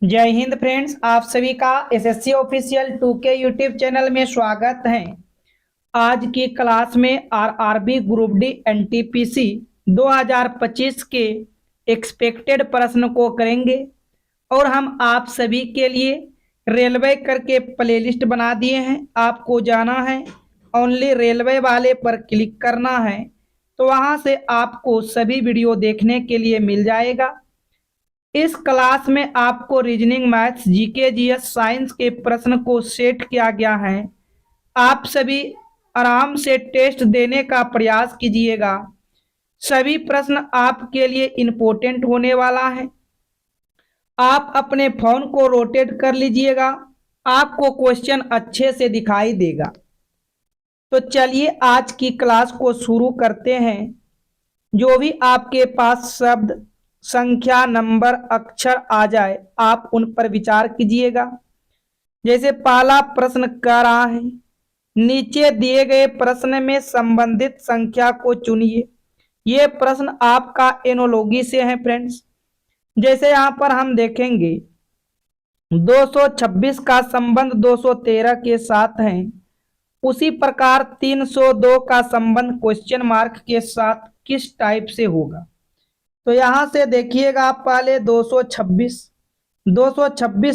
जय हिंद फ्रेंड्स, आप सभी का SSC official 2K YouTube channel में स्वागत है। आज की क्लास में आरआरबी ग्रुप डी एनटीपीसी 2025 के एक्सपेक्टेड प्रश्न को करेंगे और हम आप सभी के लिए रेलवे करके प्लेलिस्ट बना दिए हैं। आपको जाना है, ओनली रेलवे वाले पर क्लिक करना है तो वहां से आपको सभी वीडियो देखने के लिए मिल जाएगा। इस क्लास में आपको reasoning, maths, GK, GS, science के प्रश्न को सेट किया गया है। आप सभी आराम से टेस्ट देने का प्रयास कीजिएगा। सभी प्रश्न आपके लिए इम्पोर्टेंट होने वाला है। आप अपने फोन को रोटेट कर लीजिएगा, आपको क्वेश्चन अच्छे से दिखाई देगा। तो चलिए आज की क्लास को शुरू करते हैं। जो भी आपके पास शब्द, संख्या, नंबर, अक्षर आ जाए आप उन पर विचार कीजिएगा। जैसे पहला प्रश्न कह रहा है, नीचे दिए गए प्रश्न में संबंधित संख्या को चुनिए। ये प्रश्न आपका एनोलॉजी से है फ्रेंड्स। जैसे यहाँ पर हम देखेंगे 226 का संबंध 213 के साथ है, उसी प्रकार 302 का संबंध क्वेश्चन मार्क के साथ किस टाइप से होगा। तो यहां से देखिएगा आप पहले 226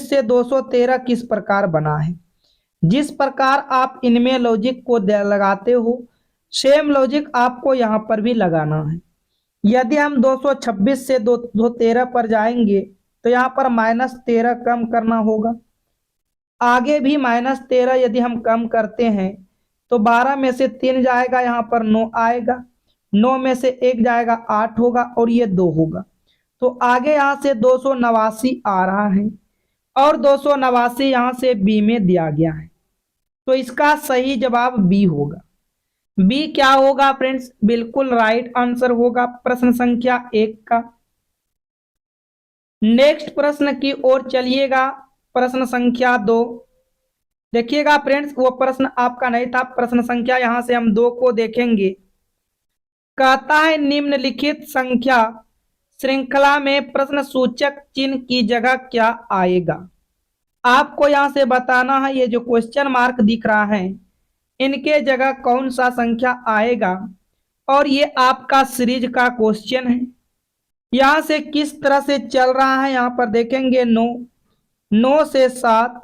से 213 किस प्रकार बना है। जिस प्रकार आप इनमें लॉजिक को लगाते हो, सेम लॉजिक आपको यहां पर भी लगाना है। यदि हम 226 से 213 पर जाएंगे तो यहां पर -13 कम करना होगा। आगे भी -13 यदि हम कम करते हैं तो 12 में से 3 जाएगा, यहाँ पर 9 आएगा। 9 में से 1 जाएगा, 8 होगा और ये 2 होगा। तो आगे यहाँ से 289 आ रहा है और 289 यहाँ से बी में दिया गया है। तो इसका सही जवाब बी होगा। बी क्या होगा फ्रेंड्स? बिल्कुल राइट आंसर होगा प्रश्न संख्या 1 का। नेक्स्ट प्रश्न की ओर चलिएगा, प्रश्न संख्या 2। देखिएगा फ्रेंड्स, वो प्रश्न आपका नहीं था। प्रश्न संख्या यहां से हम 2 को देखेंगे। कहता है निम्नलिखित संख्या श्रृंखला में प्रश्न सूचक चिन्ह की जगह क्या आएगा। आपको यहां से बताना है, ये जो क्वेश्चन मार्क दिख रहा है इनके जगह कौन सा संख्या आएगा। और ये आपका सीरीज का क्वेश्चन है। यहां से किस तरह से चल रहा है यहां पर देखेंगे 9, 9 से 7,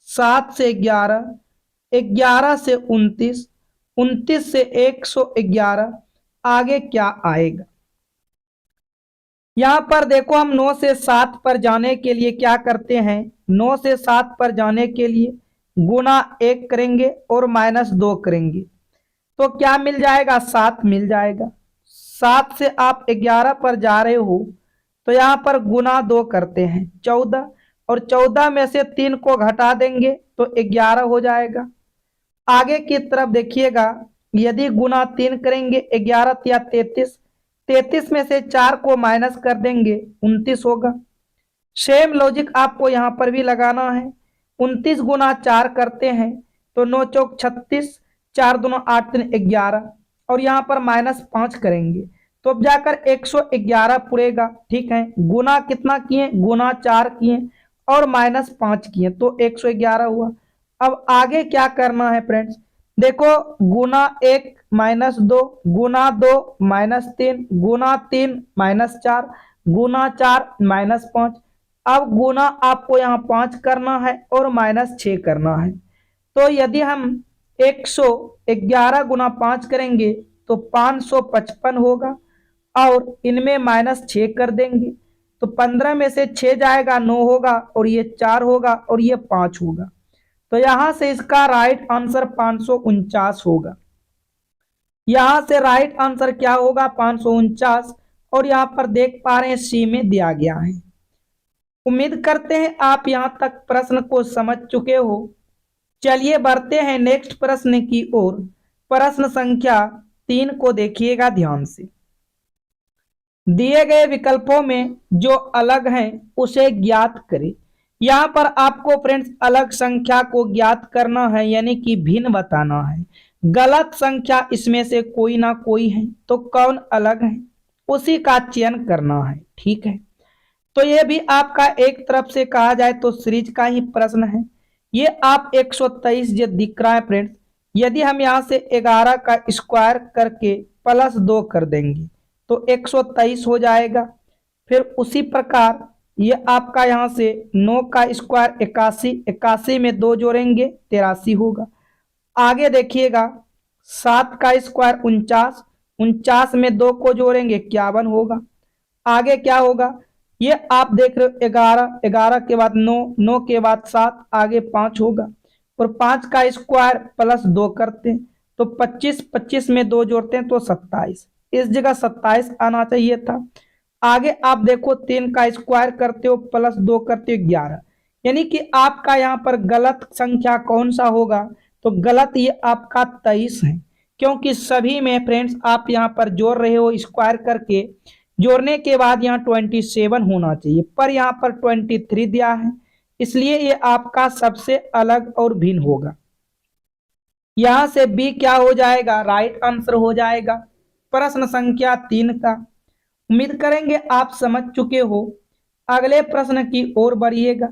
7 से 11, 11 से 29, 29 से 111, आगे क्या आएगा। यहां पर देखो हम 9 से 7 पर जाने के लिए क्या करते हैं, 9 से 7 पर जाने के लिए गुना 1 करेंगे और -2 करेंगे तो क्या मिल जाएगा, 7 मिल जाएगा। 7 से आप 11 पर जा रहे हो तो यहां पर गुना 2 करते हैं 14, और 14 में से 3 को घटा देंगे तो 11 हो जाएगा। आगे की तरफ देखिएगा, यदि गुना 3 करेंगे 11 या 33, 33 में से 4 को माइनस कर देंगे 29 होगा। सेम लॉजिक आपको यहां पर भी लगाना है। 29 गुना 4 करते हैं तो 9 चौक 36, 4 दूना 8 3 11, और यहाँ पर -5 करेंगे तो अब जाकर 111 पुरेगा। ठीक है, गुना कितना किए, गुना 4 किए और -5 किए तो 111 हुआ। अब आगे क्या करना है फ्रेंड्स, देखो गुना 1 -2, गुना 2 -3, गुना 3 -4, गुना 4 -5। अब गुना आपको यहाँ 5 करना है और -6 करना है। तो यदि हम 111 गुना 5 करेंगे तो 555 होगा और इनमें -6 कर देंगे तो 15 में से 6 जाएगा, 9 होगा और ये 4 होगा और ये 5 होगा। तो यहां से इसका राइट आंसर 549 होगा। यहां से राइट आंसर क्या होगा, 549। और यहां पर देख पा रहे हैं सी में दिया गया है। उम्मीद करते हैं आप यहां तक प्रश्न को समझ चुके हो। चलिए बढ़ते हैं नेक्स्ट प्रश्न की ओर। प्रश्न संख्या 3 को देखिएगा ध्यान से। दिए गए विकल्पों में जो अलग हैं उसे ज्ञात करें। यहां पर आपको फ्रेंड्स अलग संख्या को ज्ञात करना है, यानी कि भिन्न बताना है। गलत संख्या इसमें से कोई ना कोई है तो कौन अलग है उसी का चयन करना है। ठीक है, तो ये भी आपका एक तरफ से कहा जाए तो सीरीज का ही प्रश्न है। ये आप 123 जो दिख रहा है फ्रेंड्स, यदि हम यहाँ से 11 का स्क्वायर करके +2 कर देंगे तो 123 हो जाएगा। फिर उसी प्रकार ये आपका यहाँ से 9 का स्क्वायर 81, 81 में 2 जोड़ेंगे 83 होगा। आगे देखिएगा 7 का स्क्वायर 49, 49 में 2 को जोड़ेंगे 51 होगा। आगे क्या होगा, ये आप देख रहे हो 11, 11 के बाद 9, 9 के बाद 7, आगे 5 होगा। और 5 का स्क्वायर +2 करते हैं तो 25, 25 में 2 जोड़ते हैं तो 27, इस जगह 27 आना चाहिए था। आगे आप देखो 3 का स्क्वायर करते हो +2 करते हो 11, यानी कि आपका यहाँ पर गलत संख्या कौन सा होगा, तो गलत ये आपका 23 है, क्योंकि सभी में फ्रेंड्स आप यहाँ पर जोड़ रहे हो स्क्वायर करके, जोड़ने के बाद यहाँ 27 होना चाहिए, पर यहाँ पर 23 दिया है, इसलिए ये आपका सबसे अलग और भिन्न होगा। यहां से बी क्या हो जाएगा, राइट आंसर हो जाएगा प्रश्न संख्या 3 का। उम्मीद करेंगे आप समझ चुके हो। अगले प्रश्न की ओर बढ़िएगा।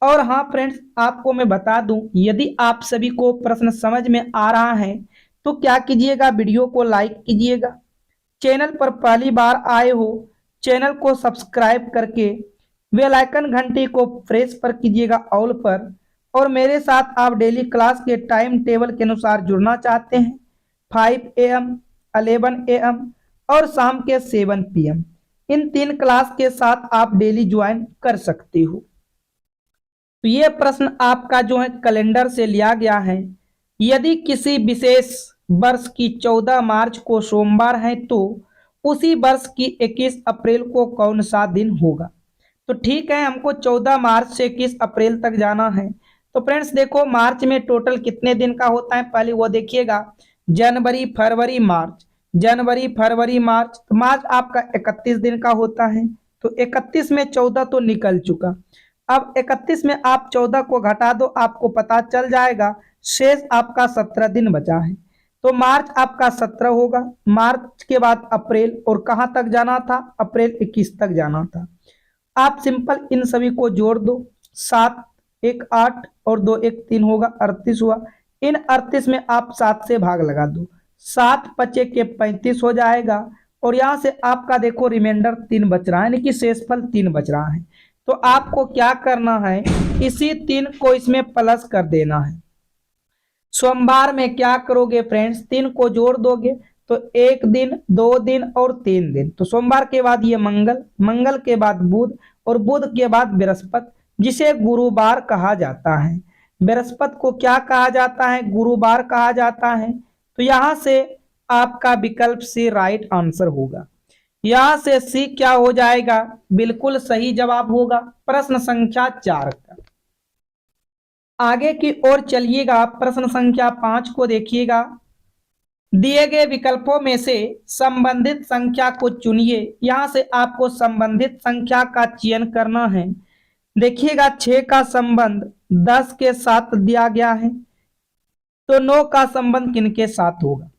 और हाँ फ्रेंड्स, आपको मैं बता दूं, यदि आप सभी को प्रश्न समझ में आ रहा है तो क्या कीजिएगा, वीडियो को लाइक कीजिएगा। चैनल पर पहली बार आए हो, चैनल को सब्सक्राइब करके बेल आइकन घंटी को प्रेस पर कीजिएगा ऑल पर। और मेरे साथ आप डेली क्लास के टाइम टेबल के अनुसार जुड़ना चाहते हैं 5 AM, 11 AM और शाम के 7 PM, इन 3 क्लास के साथ आप डेली ज्वाइन कर सकते हो। तो ये प्रश्न आपका जो है कैलेंडर से लिया गया है। यदि किसी विशेष वर्ष की 14 मार्च को सोमवार है तो उसी वर्ष की 21 अप्रैल को कौन सा दिन होगा। तो ठीक है, हमको 14 मार्च से 21 अप्रैल तक जाना है। तो फ्रेंड्स देखो, मार्च में टोटल कितने दिन का होता है, पहले वो देखिएगा, जनवरी फरवरी मार्च, जनवरी फरवरी मार्च, तो मार्च आपका 31 दिन का होता है। तो 31 में 14 तो निकल चुका, अब 31 में आप 14 को घटा दो, आपको पता चल जाएगा शेष आपका 17 दिन बचा है। तो मार्च आपका 17 होगा। मार्च के बाद अप्रैल, और कहां तक जाना था, अप्रैल 21 तक जाना था। आप सिंपल इन सभी को जोड़ दो, 7 1 8 और 2 1 3 होगा, 38 हुआ। इन 38 में आप 7 से भाग लगा दो, 7 पचे के 35 हो जाएगा। और यहां से आपका देखो रिमाइंडर 3 बच रहा है, यानी कि शेषफल 3 बच रहा है। तो आपको क्या करना है, इसी 3 को इसमें प्लस कर देना है। सोमवार में क्या करोगे फ्रेंड्स, 3 को जोड़ दोगे तो 1 दिन, 2 दिन और 3 दिन। तो सोमवार के बाद ये मंगल, मंगल के बाद बुध और बुध के बाद बृहस्पति, जिसे गुरुवार कहा जाता है। बृहस्पति को क्या कहा जाता है, गुरुवार कहा जाता है। तो यहां से आपका विकल्प सी राइट आंसर होगा। यहां से सी क्या हो जाएगा, बिल्कुल सही जवाब होगा प्रश्न संख्या 4 का। आगे की ओर चलिएगा, प्रश्न संख्या 5 को देखिएगा। दिए गए विकल्पों में से संबंधित संख्या को चुनिए। यहां से आपको संबंधित संख्या का चयन करना है। देखिएगा 6 का संबंध 10 के साथ दिया गया है, तो 9 का संबंध किनके साथ होगा।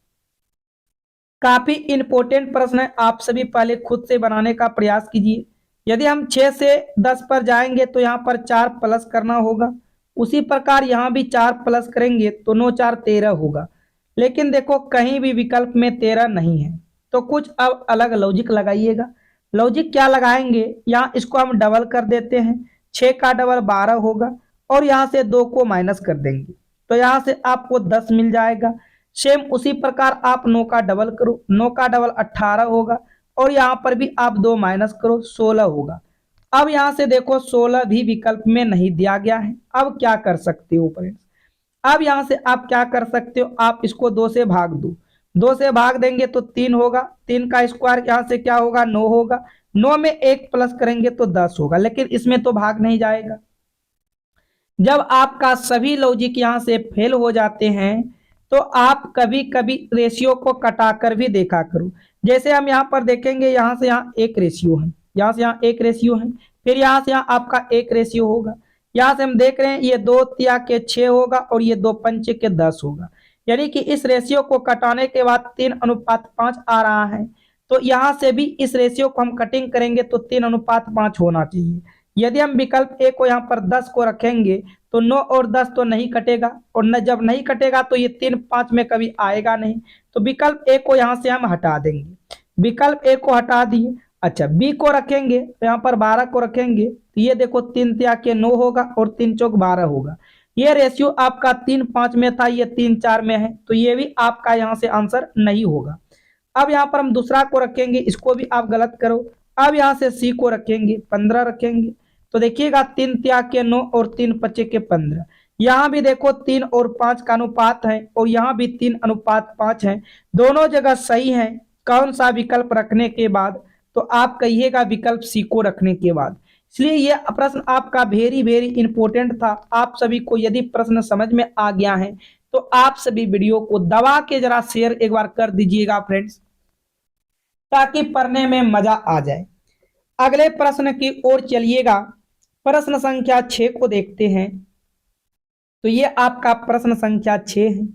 काफी इंपॉर्टेंट प्रश्न है, आप सभी पहले खुद से बनाने का प्रयास कीजिए। यदि हम 6 से 10 पर जाएंगे तो यहाँ पर 4 प्लस करना होगा, उसी प्रकार यहाँ भी 4 प्लस करेंगे तो 9 4 13 होगा। लेकिन देखो कहीं भी विकल्प में 13 नहीं है, तो कुछ अब अलग लॉजिक लगाइएगा। लॉजिक क्या लगाएंगे, यहाँ इसको हम डबल कर देते हैं, 6 का डबल 12 होगा, और यहाँ से 2 को माइनस कर देंगे तो यहाँ से आपको 10 मिल जाएगा। सेम उसी प्रकार आप 9 का डबल करो, 9 का डबल 18 होगा, और यहाँ पर भी आप 2 माइनस करो 16 होगा। अब यहाँ से देखो 16 भी विकल्प में नहीं दिया गया है। अब क्या कर सकते हो फ्रेंड्स, अब यहाँ से आप क्या कर सकते हो, आप इसको 2 से भाग दो, 2 से भाग देंगे तो 3 होगा, 3 का स्क्वायर यहाँ से क्या होगा 9 होगा, 9 में 1 प्लस करेंगे तो 10 होगा, लेकिन इसमें तो भाग नहीं जाएगा। जब आपका सभी लॉजिक यहाँ से फेल हो जाते हैं तो आप कभी कभी रेशियो को कटाकर भी देखा करो। जैसे हम यहाँ पर देखेंगे, यहाँ से यहाँ 1 रेशियो है, यहाँ से यहाँ 1 रेशियो है, फिर यहाँ से यहाँ आपका 1 रेशियो होगा। यहाँ से हम देख रहे हैं ये 2 तिया के 6 होगा और ये 2 पंचे के 10 होगा, यानी कि इस रेशियो को कटाने के बाद 3:5 आ रहा है। तो यहाँ से भी इस रेशियो को हम कटिंग करेंगे तो 3:5 होना चाहिए। यदि हम विकल्प ए को यहाँ पर 10 को रखेंगे तो 9 और 10 तो नहीं कटेगा, और न जब नहीं कटेगा तो ये 3:5 में कभी आएगा नहीं। तो विकल्प ए को यहाँ से हम हटा देंगे, विकल्प ए को हटा दिए। अच्छा, बी को रखेंगे तो यहाँ पर 12 को रखेंगे तो ये देखो 3 तिया के 9 होगा और 3 चौक 12 होगा। ये रेशियो आपका 3:5 में था, ये 3:4 में है, तो ये भी आपका यहाँ से आंसर नहीं होगा। अब यहाँ पर हम दूसरा को रखेंगे, इसको भी आप गलत करो। अब यहाँ से सी को रखेंगे, 15 रखेंगे तो देखिएगा 3 तिया के 9 और 3 पचे के 15। यहाँ भी देखो 3 और 5 का अनुपात है और यहाँ भी 3:5 है, दोनों जगह सही है। कौन सा विकल्प रखने के बाद? तो आप कहिएगा विकल्प सी को रखने के बाद। इसलिए यह प्रश्न आपका वेरी वेरी इंपॉर्टेंट था। आप सभी को यदि प्रश्न समझ में आ गया है तो आप सभी वीडियो को दबा के जरा शेयर एक बार कर दीजिएगा फ्रेंड्स, ताकि पढ़ने में मजा आ जाए। अगले प्रश्न की ओर चलिएगा, प्रश्न संख्या 6 को देखते हैं। तो ये आपका प्रश्न संख्या 6 है।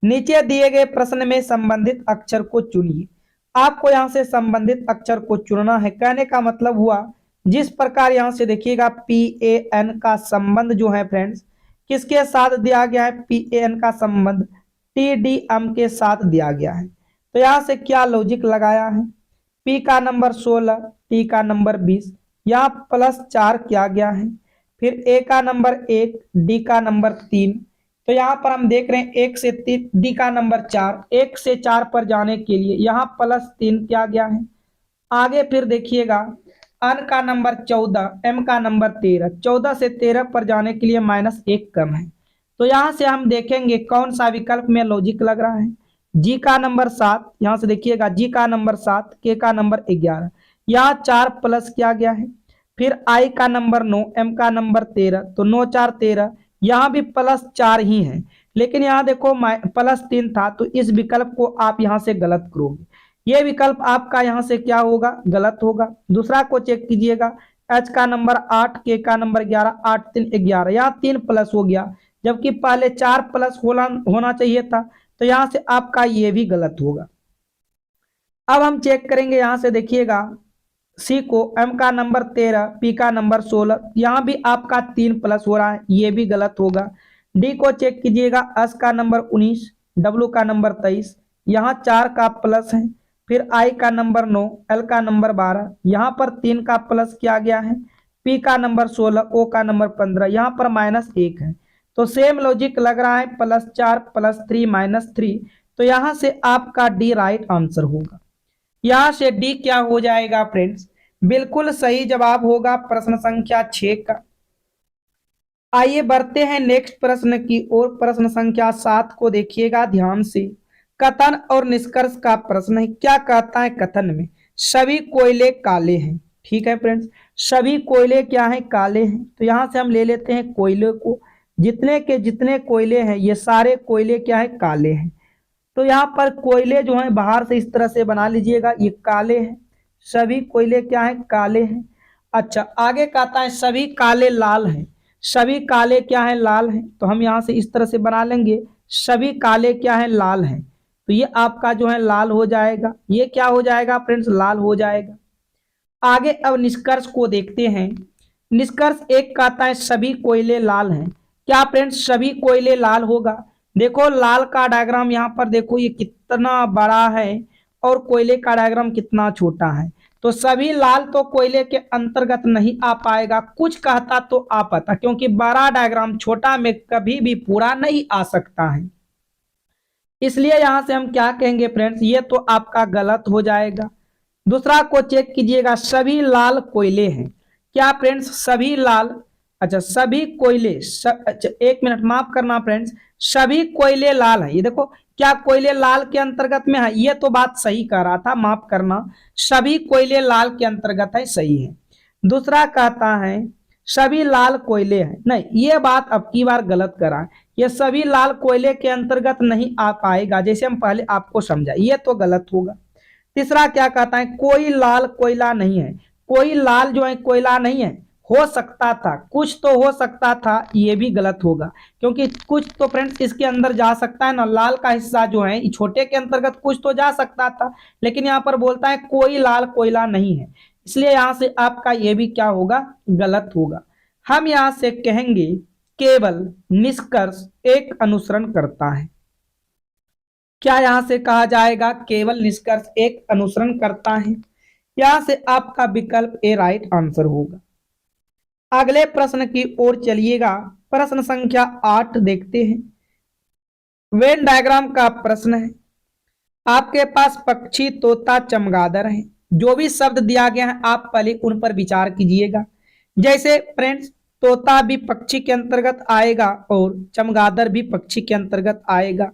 नीचे दिए गए प्रश्न में संबंधित अक्षर को चुनिए। आपको यहाँ से संबंधित अक्षर को चुनना है। कहने का मतलब हुआ जिस प्रकार यहाँ से देखिएगा PAN का संबंध जो है फ्रेंड्स किसके साथ दिया गया है? PAN का संबंध TDM के साथ दिया गया है। तो यहाँ से क्या लॉजिक लगाया है? P का नंबर 16, T का नंबर 20, यहाँ +4 किया गया है। फिर A का नंबर 1, D का नंबर 3, तो यहाँ पर हम देख रहे हैं 1 से 3, D का नंबर 4, 1 से 4 पर जाने के लिए यहाँ +3 किया गया है। आगे फिर देखिएगा N का नंबर 14, M का नंबर 13, 14 से 13 पर जाने के लिए -1 कम है। तो यहाँ से हम देखेंगे कौन सा विकल्प में लॉजिक लग रहा है। G का नंबर 7, यहाँ से देखिएगा G का नंबर 7, K का नंबर 11, यहाँ 4 प्लस किया गया है। फिर I का नंबर 9, M का नंबर 13, तो 9 4 13, यहाँ भी +4 ही है, लेकिन यहाँ देखो +3 था, तो इस विकल्प को आप यहाँ से गलत करोगे। ये विकल्प आपका यहाँ से क्या होगा? गलत होगा। दूसरा को चेक कीजिएगा, H का नंबर 8, K का नंबर 11, 8 3 11, यहाँ 3 प्लस हो गया, जबकि पहले 4 प्लस होना चाहिए था, तो यहाँ से आपका ये भी गलत होगा। अब हम चेक करेंगे, यहाँ से देखिएगा C को, M का नंबर 13, P का नंबर 16, यहाँ भी आपका 3 प्लस हो रहा है, ये भी गलत होगा। D को चेक कीजिएगा, S का नंबर 19, W का नंबर 23, यहाँ 4 का प्लस है। फिर I का नंबर 9, L का नंबर 12, यहाँ पर 3 का प्लस किया गया है। P का नंबर 16, O का नंबर 15, यहाँ पर -1 है। तो सेम लॉजिक लग रहा है, +4 +3 -3, तो यहाँ से आपका D राइट आंसर होगा। यहाँ से D क्या हो जाएगा फ्रेंड्स? बिल्कुल सही जवाब होगा प्रश्न संख्या 6 का। आइए बढ़ते हैं नेक्स्ट प्रश्न की ओर। प्रश्न संख्या 7 को देखिएगा ध्यान से। कथन और निष्कर्ष का प्रश्न है। क्या कहता है कथन में? सभी कोयले काले हैं। ठीक है फ्रेंड्स, सभी कोयले क्या हैं? काले हैं। तो यहाँ से हम ले लेते हैं कोयले को, जितने के जितने कोयले हैं ये सारे कोयले क्या है? काले हैं। तो यहाँ पर कोयले जो हैं बाहर से इस तरह से बना लीजिएगा, ये काले हैं। सभी कोयले क्या हैं? काले हैं। अच्छा, आगे कहता है सभी काले लाल हैं। सभी काले क्या है? लाल हैं। तो हम यहाँ से इस तरह से बना लेंगे, सभी काले क्या है? लाल हैं। तो ये आपका जो है लाल हो जाएगा। ये क्या हो जाएगा फ्रेंड्स? लाल हो जाएगा। आगे अब निष्कर्ष को देखते हैं। निष्कर्ष 1 कहता है सभी कोयले लाल हैं। क्या फ्रेंड्स सभी कोयले लाल होगा? देखो लाल का डायग्राम यहाँ पर देखो, ये कितना बड़ा है और कोयले का डायग्राम कितना छोटा है। तो सभी लाल तो कोयले के अंतर्गत नहीं आ पाएगा, कुछ कहता तो आ पाता, क्योंकि बड़ा डायग्राम छोटा में कभी भी पूरा नहीं आ सकता है। इसलिए यहां से हम क्या कहेंगे फ्रेंड्स? ये तो आपका गलत हो जाएगा। दूसरा को चेक कीजिएगा, सभी लाल कोयले हैं। क्या फ्रेंड्स सभी लाल? अच्छा, सभी कोयले अच्छा 1 मिनट माफ करना फ्रेंड्स, सभी कोयले लाल है। ये देखो क्या कोयले लाल के अंतर्गत में है? ये तो बात सही कह रहा था, माफ करना, सभी कोयले लाल के अंतर्गत है, सही है। दूसरा कहता है सभी लाल कोयले हैं, नहीं ये बात अब की बार गलत करा, ये सभी लाल कोयले के अंतर्गत नहीं आ पाएगा, जैसे हम पहले आपको समझा, ये तो गलत होगा। तीसरा क्या कहता है? कोई लाल कोयला नहीं है। कोई लाल जो है कोयला नहीं है, हो सकता था, कुछ तो हो सकता था, ये भी गलत होगा, क्योंकि कुछ तो फ्रेंड्स इसके अंदर जा सकता है ना, लाल का हिस्सा जो है छोटे के अंतर्गत कुछ तो जा सकता था, लेकिन यहाँ पर बोलता है कोई लाल कोयला नहीं है, इसलिए यहाँ से आपका ये भी क्या होगा, गलत होगा। हम यहाँ से कहेंगे केवल निष्कर्ष एक अनुसरण करता है। क्या यहां से कहा जाएगा, केवल निष्कर्ष एक अनुसरण करता है। यहां से आपका विकल्प ए राइट आंसर होगा। अगले प्रश्न की ओर चलिएगा, प्रश्न संख्या 8 देखते हैं। वेन डायग्राम का प्रश्न है, आपके पास पक्षी, तोता, चमगादड़ है। जो भी शब्द दिया गया है आप पहले उन पर विचार कीजिएगा। जैसे फ्रेंड्स तोता भी पक्षी के अंतर्गत आएगा और चमगादड़ भी पक्षी के अंतर्गत आएगा।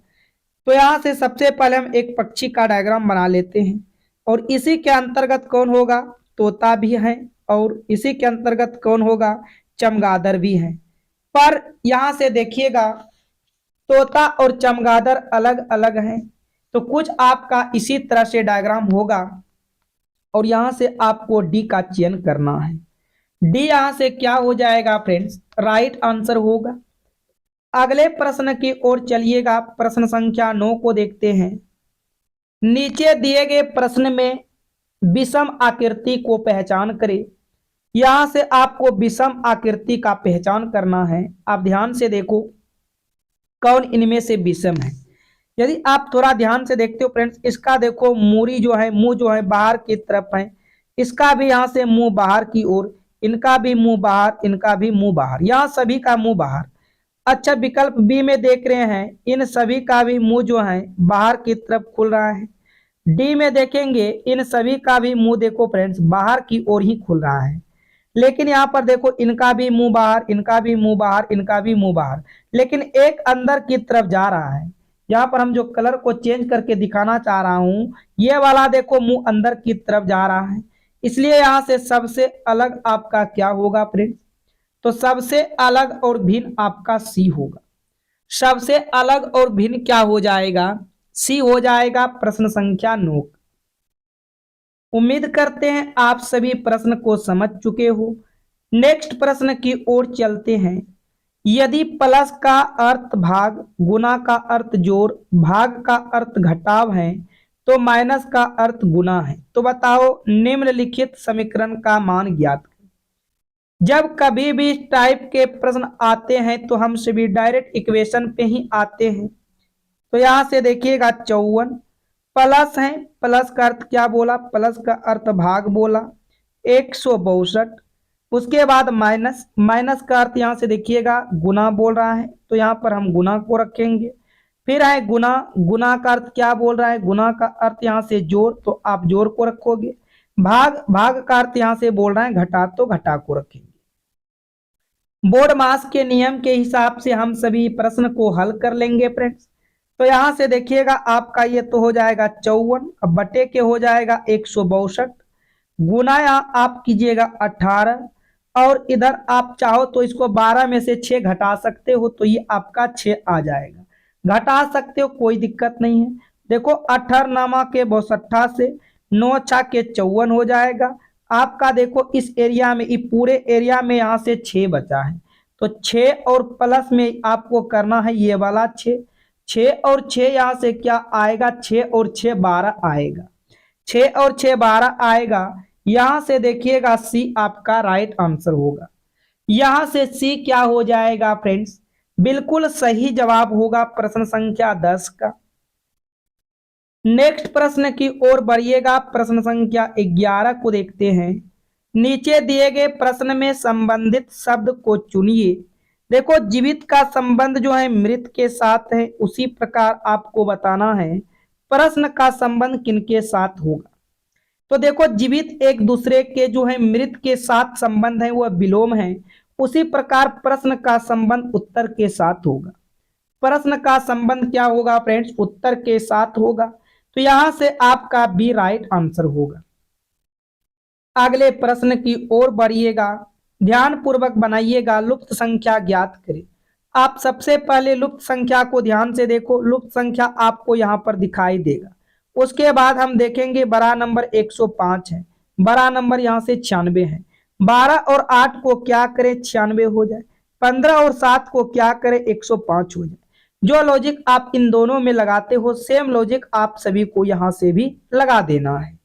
तो यहां से सबसे पहले हम एक पक्षी का डायग्राम बना लेते हैं, और इसी के अंतर्गत कौन होगा, तोता भी है, और इसी के अंतर्गत कौन होगा, चमगादड़ भी है। पर यहां से देखिएगा तोता और चमगादड़ अलग अलग हैं, तो कुछ आपका इसी तरह से डायग्राम होगा, और यहां से आपको डी का चयन करना है। डी यहां से क्या हो जाएगा फ्रेंड्स, राइट आंसर होगा। अगले प्रश्न की ओर चलिएगा, प्रश्न संख्या 9 को देखते हैं। नीचे दिए गए प्रश्न में विषम आकृति को पहचान करें। यहां से आपको विषम आकृति का पहचान करना है। आप ध्यान से देखो कौन इनमें से विषम है। यदि आप थोड़ा ध्यान से देखते हो फ्रेंड्स, इसका देखो मूरी जो है, मुंह जो है बाहर की तरफ है, इसका भी यहां से मुंह बाहर की ओर, इनका भी मुंह बाहर, इनका भी मुंह बाहर, यहाँ सभी का मुंह बाहर। अच्छा, विकल्प बी में देख रहे हैं, इन सभी का भी मुंह जो है बाहर की तरफ खुल रहा है। डी में देखेंगे इन सभी का भी मुंह देखो फ्रेंड्स बाहर की ओर ही खुल रहा है, लेकिन यहाँ पर देखो इनका भी मुंह बाहर, इनका भी मुंह बाहर, इनका भी मुंह बाहर, लेकिन एक अंदर की तरफ जा रहा है। यहाँ पर हम जो कलर को चेंज करके दिखाना चाह रहा हूं, ये वाला देखो मुंह अंदर की तरफ जा रहा है, इसलिए यहाँ से सबसे अलग आपका क्या होगा फ्रेंड्स, तो सबसे अलग और भिन्न आपका सी होगा। सबसे अलग और भिन्न क्या हो जाएगा, सी हो जाएगा। प्रश्न संख्या 9। उम्मीद करते हैं आप सभी प्रश्न को समझ चुके हो। नेक्स्ट प्रश्न की ओर चलते हैं। यदि प्लस का अर्थ भाग, गुना का अर्थ जोड़, भाग का अर्थ घटाव है, तो माइनस का अर्थ गुना है। तो बताओ निम्नलिखित समीकरण का मान ज्ञात करें। जब कभी भी इस टाइप के प्रश्न आते हैं तो हम सभी डायरेक्ट इक्वेशन पे ही आते हैं। तो यहां से देखिएगा 54 प्लस है, प्लस का अर्थ क्या बोला, प्लस का अर्थ भाग बोला, 162। उसके बाद माइनस, माइनस का अर्थ यहां से देखिएगा गुना बोल रहा है, तो यहां पर हम गुना को रखेंगे। फिर है गुना, गुना का अर्थ क्या बोल रहा है, गुना का अर्थ यहां से जोड़, तो आप जोड़ को रखोगे। भाग, भाग का अर्थ यहां से बोल रहा है घटा, तो घटा को रखेंगे। बोर्ड मास के नियम के हिसाब से हम सभी प्रश्न को हल कर लेंगे फ्रेंड्स। तो यहां से देखिएगा आपका ये तो हो जाएगा 54, अब बटे के हो जाएगा 162, गुना यहाँ आप कीजिएगा 18, और इधर आप चाहो तो इसको 12 में से 6 घटा सकते हो, तो ये आपका 6 आ जाएगा। घटा सकते हो, कोई दिक्कत नहीं है। देखो 18 नामा के 62 से 9 छा के 54 हो जाएगा आपका। देखो इस एरिया में, ये पूरे एरिया में यहाँ से 6 बचा है, तो 6 और प्लस में आपको करना है ये वाला 6, 6 और 6 यहाँ से क्या आएगा, 6 और 6 12 आएगा, 6 और 6 12 आएगा। यहां से देखिएगा सी आपका राइट आंसर होगा। यहां से सी क्या हो जाएगा फ्रेंड्स, बिल्कुल सही जवाब होगा प्रश्न संख्या 10 का। नेक्स्ट प्रश्न की ओर बढ़िएगा, प्रश्न संख्या 11 को देखते हैं। नीचे दिए गए प्रश्न में संबंधित शब्द को चुनिए। देखो जीवित का संबंध जो है मृत के साथ है, उसी प्रकार आपको बताना है प्रश्न का संबंध किनके साथ होगा। तो देखो जीवित एक दूसरे के जो है मृत के साथ संबंध है वह विलोम है, उसी प्रकार प्रश्न का संबंध उत्तर के साथ होगा। प्रश्न का संबंध क्या होगा फ्रेंड्स, उत्तर के साथ होगा, तो यहां से आपका बी राइट आंसर होगा। अगले प्रश्न की ओर बढ़िएगा, ध्यान पूर्वक बनाइएगा। लुप्त संख्या ज्ञात करें। आप सबसे पहले लुप्त संख्या को ध्यान से देखो, लुप्त संख्या आपको यहां पर दिखाई देगा। उसके बाद हम देखेंगे बड़ा नंबर 105 है, बड़ा नंबर यहाँ से 96 है। 12 और 8 को क्या करें 96 हो जाए, 15 और 7 को क्या करें 105 हो जाए। जो लॉजिक आप इन दोनों में लगाते हो सेम लॉजिक आप सभी को यहां से भी लगा देना है।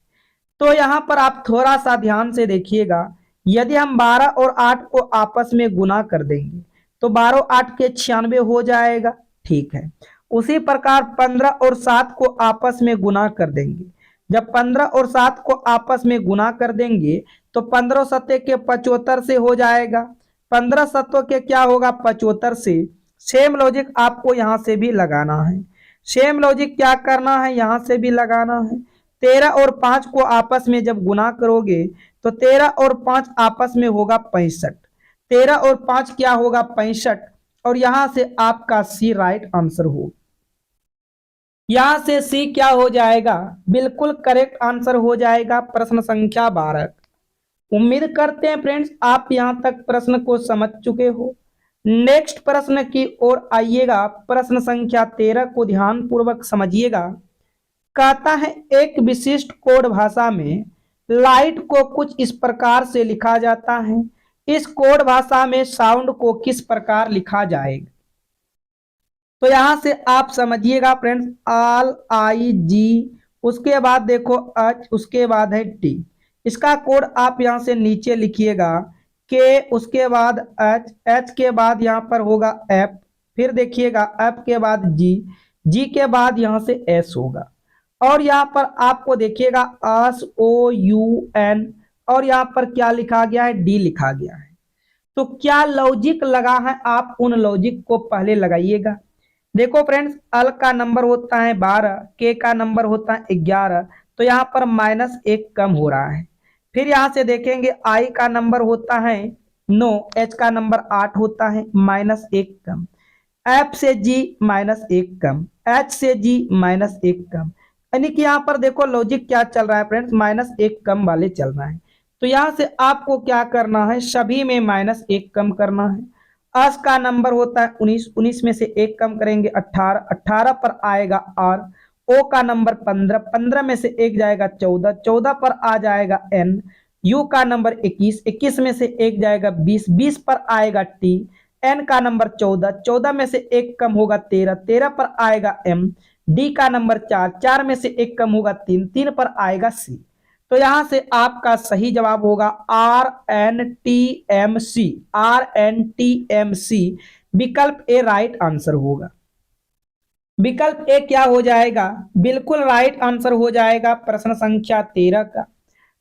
तो यहां पर आप थोड़ा सा ध्यान से देखिएगा, यदि हम 12 और 8 को आपस में गुना कर देंगे तो 12 8 के 96 हो जाएगा, ठीक है। उसी प्रकार 15 और 7 को आपस में गुना कर देंगे, जब 15 और 7 को आपस में गुना कर देंगे तो 15 सत्ते के 75 से हो जाएगा, 15 सत्तों के क्या होगा 75 से। सेम लॉजिक आपको यहां से भी लगाना है, सेम लॉजिक क्या करना है यहां से भी लगाना है। 13 और 5 को आपस में जब गुना करोगे तो 13 और 5 आपस में होगा 65, 13 और 5 क्या होगा 65, और यहां से आपका सी राइट आंसर हो। यहां से सी क्या हो जाएगा, बिल्कुल करेक्ट आंसर हो जाएगा प्रश्न संख्या 12। उम्मीद करते हैं फ्रेंड्स आप यहां तक प्रश्न को समझ चुके हो। नेक्स्ट प्रश्न की ओर आइएगा, प्रश्न संख्या 13 को ध्यान पूर्वक समझिएगा। कहता है एक विशिष्ट कोड भाषा में लाइट को कुछ इस प्रकार से लिखा जाता है, इस कोड भाषा में साउंड को किस प्रकार लिखा जाएगा। तो यहां से आप समझिएगा फ्रेंड्स, आल आई जी, उसके बाद देखो एच, उसके बाद है टी। इसका कोड आप यहां से नीचे लिखिएगा के, उसके बाद एच, एच के बाद यहां पर होगा एफ, फिर देखिएगा एफ के बाद जी, जी के बाद यहां से एस होगा, और यहां पर आपको देखिएगा एस ओ यू एन, और यहां पर क्या लिखा गया है डी लिखा गया है। तो क्या लॉजिक लगा है आप उन लॉजिक को पहले लगाइएगा। देखो फ्रेंड्स, अल का नंबर होता है 12, के का नंबर होता है 11, तो यहाँ पर -1 कम हो रहा है। फिर यहाँ से देखेंगे आई का नंबर होता है 9, एच का नंबर 8 होता है, -1 कम, एफ से जी -1 कम, एच से जी -1 कम, यानी कि यहाँ पर देखो लॉजिक क्या चल रहा है फ्रेंड्स, -1 कम वाले चल रहा है। तो यहाँ से आपको क्या करना है, सभी में -1 कम करना है। अस का नंबर होता है 19, 19 में से 1 कम करेंगे 18, 18 पर आएगा आर। ओ का नंबर 15, 15 में से 1 जाएगा 14, 14 पर आ जाएगा एन। यू का नंबर 21, 21 में से 1 जाएगा 20, 20 पर आएगा टी। एन का नंबर 14, 14 में से 1 कम होगा 13, 13 पर आएगा एम। डी का नंबर 4, 4 में से 1 कम होगा 3, 3 पर आएगा सी। तो यहां से आपका सही जवाब होगा R N T M C, R N T M C, विकल्प ए राइट आंसर होगा। विकल्प ए क्या हो जाएगा, बिल्कुल राइट आंसर हो जाएगा प्रश्न संख्या 13 का।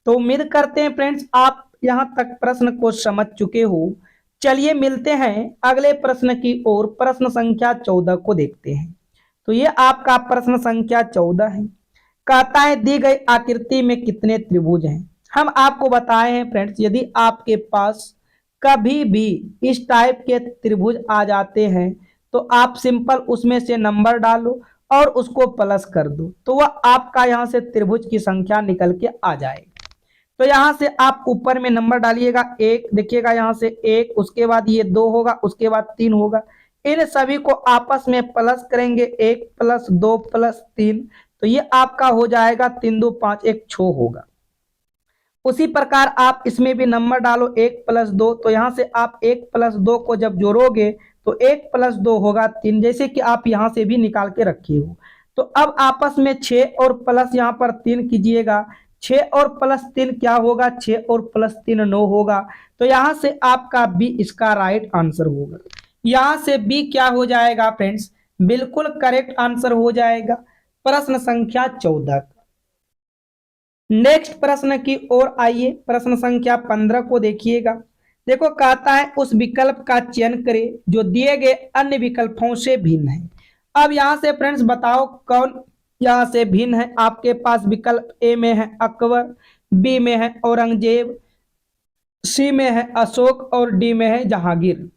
तो उम्मीद करते हैं फ्रेंड्स आप यहां तक प्रश्न को समझ चुके हो। चलिए मिलते हैं अगले प्रश्न की ओर, प्रश्न संख्या 14 को देखते हैं। तो ये आपका प्रश्न संख्या 14 है। कहता है दी गई आकृति में कितने त्रिभुज हैं। हम आपको बताए हैं फ्रेंड्स, यदि आपके पास कभी भी इस टाइप के त्रिभुज आ जाते हैं तो आप सिंपल उसमें से नंबर डालो और उसको प्लस कर दो, तो वह आपका यहां से त्रिभुज की संख्या निकल के आ जाएगी। तो यहां से आप ऊपर में नंबर डालिएगा, 1 देखिएगा यहां से 1, उसके बाद ये 2 होगा, उसके बाद 3 होगा। इन सभी को आपस में प्लस करेंगे, 1 + 2 + 3, तो ये आपका हो जाएगा 3 2 5, 1 6 होगा। उसी प्रकार आप इसमें भी नंबर डालो 1 + 2, तो यहां से आप 1 + 2 को जब जोड़ोगे तो 1 + 2 होगा 3, जैसे कि आप यहां से भी निकाल के रखे हो। तो अब आपस में 6 और प्लस यहां पर 3 कीजिएगा, 6 और +3 क्या होगा, 6 और +3 9 होगा। तो यहां से आपका बी इसका राइट आंसर होगा। यहां से बी क्या हो जाएगा फ्रेंड्स, बिल्कुल करेक्ट आंसर हो जाएगा प्रश्न संख्या 14। नेक्स्ट प्रश्न की ओर आइए, प्रश्न संख्या 15 को देखिएगा। देखो कहता है उस विकल्प का चयन करें जो दिए गए अन्य विकल्पों से भिन्न है। अब यहां से फ्रेंड्स बताओ कौन यहां से भिन्न है। आपके पास विकल्प ए में है अकबर, बी में है औरंगजेब, सी में है अशोक और डी में है जहांगीर।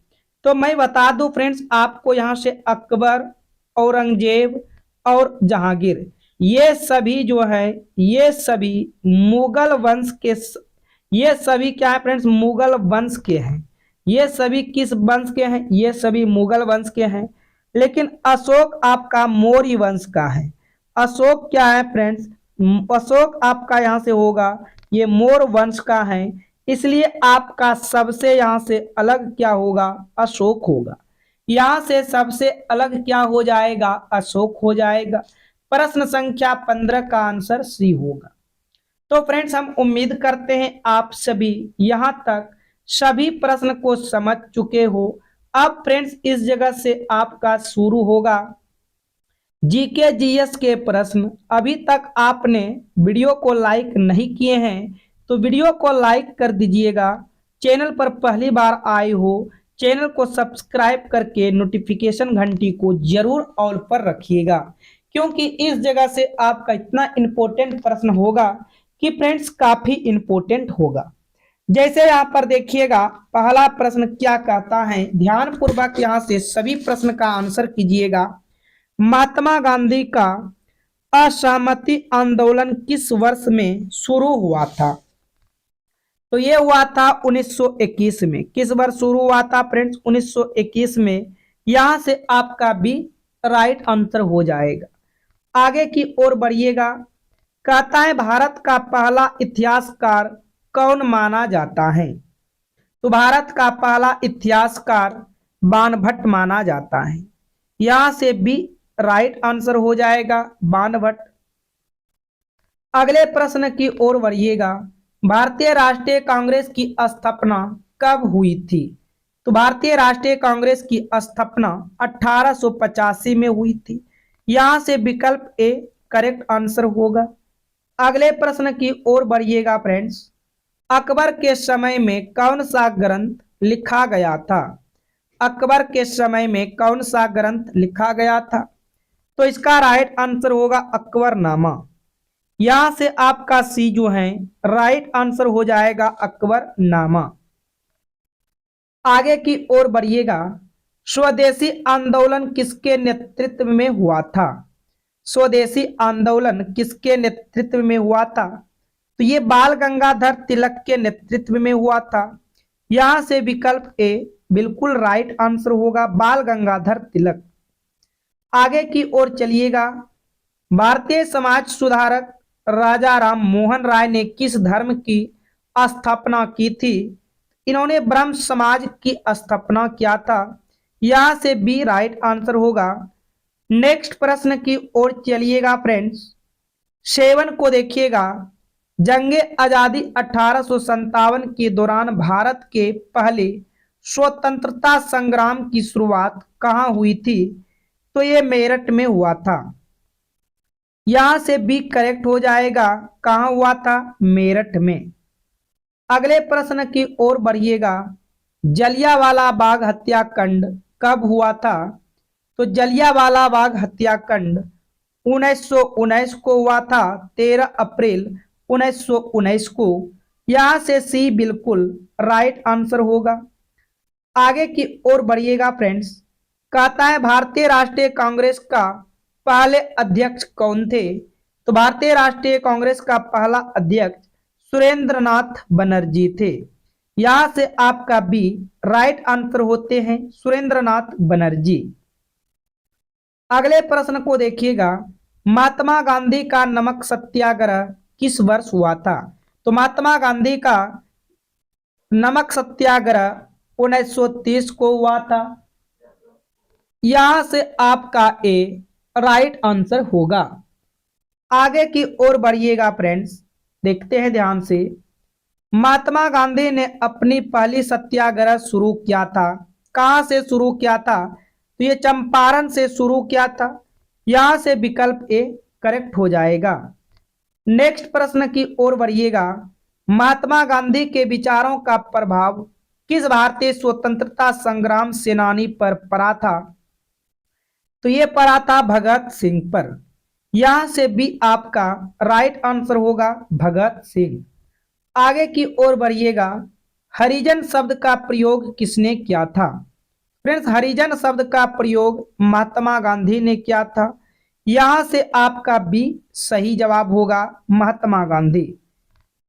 तो मैं बता दूं फ्रेंड्स आपको, यहां से अकबर, औरंगजेब और जहांगीर ये सभी जो है ये सभी मुगल वंश के, ये सभी क्या है फ्रेंड्स, मुगल वंश के हैं। ये सभी किस वंश के हैं, ये सभी मुगल वंश के हैं। लेकिन अशोक आपका मौर्य वंश का है। अशोक क्या है फ्रेंड्स, अशोक आपका यहां से होगा ये मौर्य वंश का है। इसलिए आपका सबसे यहां से अलग क्या होगा, अशोक होगा। यहां से सबसे अलग क्या हो जाएगा, अशोक हो जाएगा। प्रश्न संख्या 15 का आंसर सी होगा। तो फ्रेंड्स हम उम्मीद करते हैं आप सभी यहां तक सभी प्रश्न को समझ चुके हो। अब फ्रेंड्स इस जगह से आपका शुरू होगा जीके जीएस के प्रश्न। अभी तक आपने वीडियो को लाइक नहीं किए हैं तो वीडियो को लाइक कर दीजिएगा। चैनल पर पहली बार आए हो चैनल को सब्सक्राइब करके नोटिफिकेशन घंटी को जरूर ऑल पर रखिएगा, क्योंकि इस जगह से आपका इतना इंपॉर्टेंट प्रश्न होगा कि फ्रेंड्स काफी इंपॉर्टेंट होगा। जैसे यहाँ पर देखिएगा पहला प्रश्न क्या कहता है, ध्यान पूर्वक यहाँ से सभी प्रश्न का आंसर कीजिएगा। महात्मा गांधी का असहमति आंदोलन किस वर्ष में शुरू हुआ था? तो ये हुआ था 1921 में। किस वर्ष शुरू हुआ था फ्रेंड्स? 1921 में। यहां से आपका भी राइट आंसर हो जाएगा। आगे की ओर बढ़िएगा। कहता है भारत का पहला इतिहासकार कौन माना जाता है? तो भारत का पहला इतिहासकार बाणभट्ट माना जाता है। यहां से भी राइट आंसर हो जाएगा बाणभट्ट। अगले प्रश्न की ओर बढ़िएगा। भारतीय राष्ट्रीय कांग्रेस की स्थापना कब हुई थी? तो भारतीय राष्ट्रीय कांग्रेस की स्थापना 1885 में हुई थी। यहां से विकल्प ए करेक्ट आंसर होगा। अगले प्रश्न की ओर बढ़िएगा फ्रेंड्स। अकबर के समय में कौन सा ग्रंथ लिखा गया था? अकबर के समय में कौन सा ग्रंथ लिखा गया था? तो इसका राइट आंसर होगा अकबरनामा। यहां से आपका सी जो है राइट आंसर हो जाएगा अकबरनामा। आगे की ओर बढ़िएगा। स्वदेशी आंदोलन किसके नेतृत्व में हुआ था? स्वदेशी आंदोलन किसके नेतृत्व में हुआ था? तो ये बाल गंगाधर तिलक के नेतृत्व में हुआ था। यहां से विकल्प ए बिल्कुल राइट आंसर होगा, बाल गंगाधर तिलक। आगे की ओर चलिएगा। भारतीय समाज सुधारक राजा राम मोहन राय ने किस धर्म की स्थापना की थी? इन्होंने ब्रह्म समाज की स्थापना किया था। यहां से बी राइट आंसर होगा। नेक्स्ट प्रश्न की ओर चलिएगा फ्रेंड्स। 7 को देखिएगा। जंगे आजादी 1857 के दौरान भारत के पहले स्वतंत्रता संग्राम की शुरुआत कहां हुई थी? तो ये मेरठ में हुआ था। यहां से बी करेक्ट हो जाएगा। कहां हुआ था? मेरठ में। अगले प्रश्न की ओर बढ़िएगा। जलियांवाला बाग हत्याकांड कब हुआ था? तो जलियांवाला बाग हत्याकांड 1919 को हुआ था, 13 अप्रैल 1919 को। यहां से सी बिल्कुल राइट आंसर होगा। आगे की ओर बढ़िएगा फ्रेंड्स। कहता है भारतीय राष्ट्रीय कांग्रेस का पहले अध्यक्ष कौन थे? तो भारतीय राष्ट्रीय कांग्रेस का पहला अध्यक्ष सुरेंद्रनाथ बनर्जी थे। यहां से आपका बी राइट आंसर होते हैं सुरेंद्रनाथ बनर्जी। अगले प्रश्न को देखिएगा। महात्मा गांधी का नमक सत्याग्रह किस वर्ष हुआ था? तो महात्मा गांधी का नमक सत्याग्रह 1930 को हुआ था। यहां से आपका ए राइट आंसर होगा। आगे की ओर बढ़िएगा फ्रेंड्स। देखते हैं ध्यान से। महात्मा गांधी ने अपनी पहली सत्याग्रह शुरू किया था। कहां से शुरू किया था? तो ये चंपारण से शुरू किया था। यहां से विकल्प ए करेक्ट हो जाएगा। नेक्स्ट प्रश्न की ओर बढ़िएगा। महात्मा गांधी के विचारों का प्रभाव किस भारतीय स्वतंत्रता संग्राम सेनानी पर पड़ा था? तो ये पड़ा था भगत सिंह पर। यहां से भी आपका राइट आंसर होगा भगत सिंह। आगे की ओर बढ़िएगा। हरिजन शब्द का प्रयोग किसने किया था? फ्रेंड्स हरिजन शब्द का प्रयोग महात्मा गांधी ने किया था। यहां से आपका बी सही जवाब होगा, महात्मा गांधी।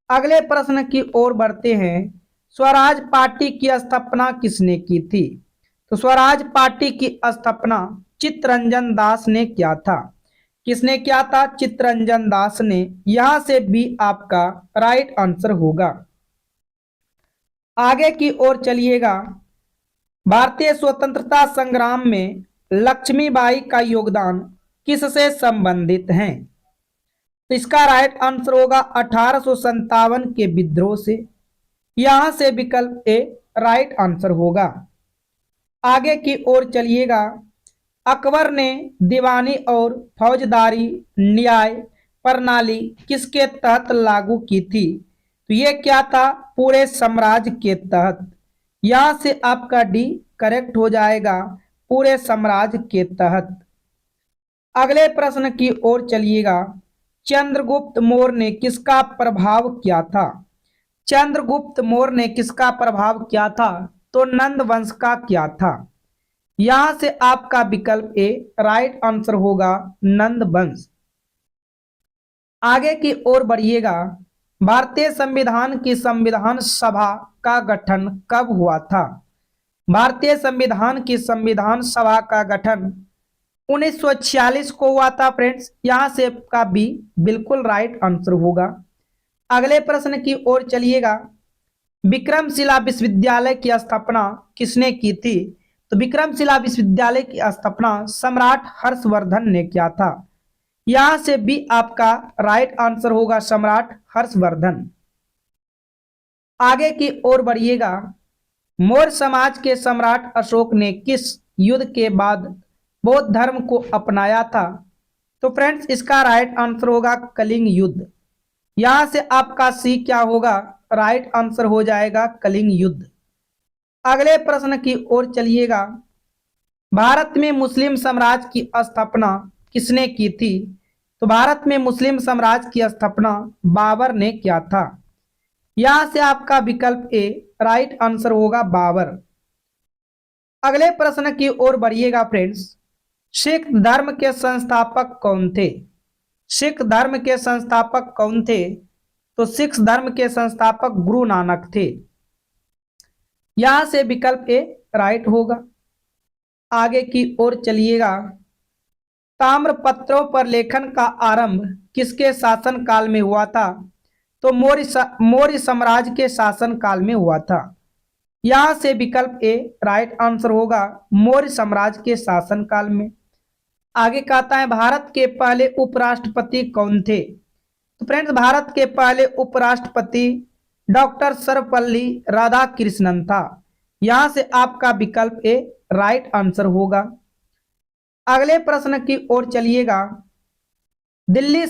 अगले प्रश्न की ओर बढ़ते हैं। स्वराज पार्टी की स्थापना किसने की थी? तो स्वराज पार्टी की स्थापना चित्तरंजन दास ने किया था। किसने किया था? चित्तरंजन दास ने। यहां से भी आपका राइट आंसर होगा। आगे की ओर चलिएगा। भारतीय स्वतंत्रता संग्राम में लक्ष्मीबाई का योगदान किससे संबंधित है? तो इसका राइट आंसर होगा 1857 के विद्रोह से। यहां से विकल्प ए राइट आंसर होगा। आगे की ओर चलिएगा। अकबर ने दीवानी और फौजदारी न्याय प्रणाली किसके तहत लागू की थी? तो ये क्या था? पूरे साम्राज्य के तहत। यहां से आपका डी करेक्ट हो जाएगा, पूरे साम्राज्य के तहत। अगले प्रश्न की ओर चलिएगा। चंद्रगुप्त मौर्य ने किसका प्रभाव किया था? चंद्रगुप्त मौर्य ने किसका प्रभाव किया था? तो नंद वंश का किया था। यहां से आपका विकल्प ए राइट आंसर होगा, नंद वंश। आगे की ओर बढ़िएगा। भारतीय संविधान की संविधान सभा का गठन कब हुआ था? भारतीय संविधान की संविधान सभा का गठन 1946 को हुआ था फ्रेंड्स। यहां से का बी बिल्कुल राइट आंसर होगा। अगले प्रश्न की ओर चलिएगा। विक्रमशिला विश्वविद्यालय की स्थापना किसने की थी? तो विक्रमशिला विश्वविद्यालय की स्थापना सम्राट हर्षवर्धन ने किया था। यहां से बी आपका राइट आंसर होगा, सम्राट हर्षवर्धन। आगे की ओर बढ़िएगा। मौर्य समाज के सम्राट अशोक ने किस युद्ध के बाद बौद्ध धर्म को अपनाया था? तो फ्रेंड्स इसका राइट आंसर होगा कलिंग युद्ध। यहां से आपका सी क्या होगा? राइट आंसर हो जाएगा कलिंग युद्ध। अगले प्रश्न की ओर चलिएगा। भारत में मुस्लिम साम्राज्य की स्थापना किसने की थी? तो भारत में मुस्लिम साम्राज्य की स्थापना बाबर ने किया था। यहां से आपका विकल्प ए राइट आंसर होगा, बाबर। अगले प्रश्न की ओर बढ़िएगा फ्रेंड्स। सिख धर्म के संस्थापक कौन थे? सिख धर्म के संस्थापक कौन थे? तो सिख धर्म के संस्थापक गुरु नानक थे। यहां से विकल्प ए राइट होगा। आगे की ओर चलिएगा। ताम्रपत्रों पर लेखन का आरंभ किसके शासन काल में हुआ था? तो मौर्य साम्राज्य के शासन काल में हुआ था। यहां से विकल्प ए राइट आंसर होगा, मौर्य साम्राज्य के शासन काल में। आगे कहता है भारत के पहले उपराष्ट्रपति कौन थे? तो फ्रेंड्स भारत के पहले उपराष्ट्रपति डॉक्टर सर्वपल्ली राधाकृष्णन था। यहां से आपका विकल्प ए राइट आंसर होगा। अगले प्रश्न की ओर चलिएगा। दिल्ली